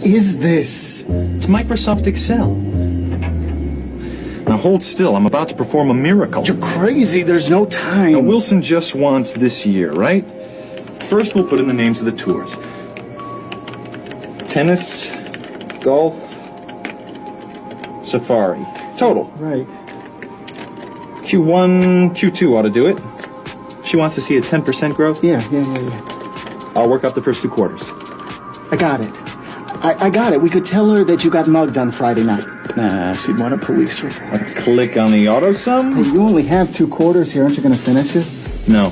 is this? It's Microsoft Excel. Now hold still, I'm about to perform a miracle. You're crazy, there's no time. Now, Wilson just wants this year, right? First, we'll put in the names of the tours. Tennis, golf, safari. Total. Right. Q1, Q2 ought to do it. She wants to see a 10% growth? Yeah. I'll work up the first 2 quarters. I got it. I got it. We could tell her that you got mugged on Friday night. Nah, she'd want a police report. Click on the auto sum? Hey, you only have 2 quarters here. Aren't you going to finish it? No,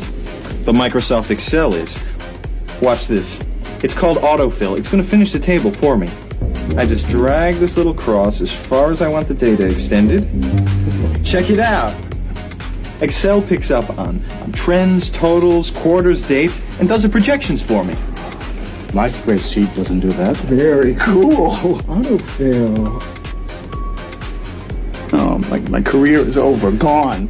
but Microsoft Excel is. Watch this. It's called autofill. It's going to finish the table for me. I just drag this little cross as far as I want the data extended. Check it out. Excel picks up on trends, totals, quarters, dates, and does the projections for me. My spreadsheet doesn't do that. Very cool. Autofill. Oh, my career is over. Gone.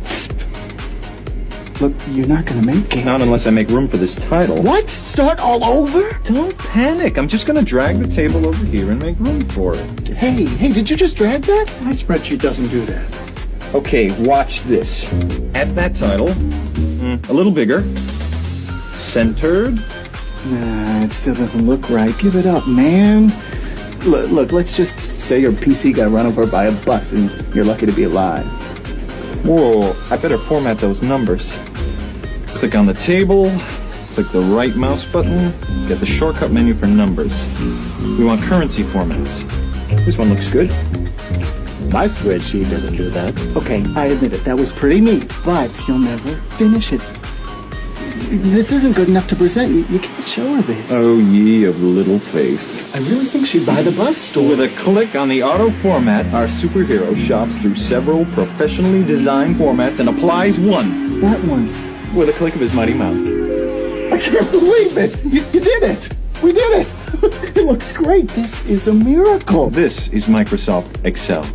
Look, you're not going to make it. Not unless I make room for this title. What? Start all over? Don't panic. I'm just going to drag the table over here and make room for it. Hey, did you just drag that? My spreadsheet doesn't do that. Okay, watch this. At that title, a little bigger, centered. Nah, it still doesn't look right. Give it up, man. Look, let's just say your PC got run over by a bus and you're lucky to be alive. Whoa, I better format those numbers. Click on the table, click the right mouse button, get the shortcut menu for numbers. We want currency formats. This one looks good. My spreadsheet doesn't do that. Okay, I admit it. That was pretty neat, but you'll never finish it. This isn't good enough to present. You can't show her this. Oh, ye of little faith. I really think she'd buy the bus store. With a click on the auto format, our superhero shops through several professionally designed formats and applies one. That one. With a click of his mighty mouse. I can't believe it. You did it. We did it. It looks great. This is a miracle. This is Microsoft Excel.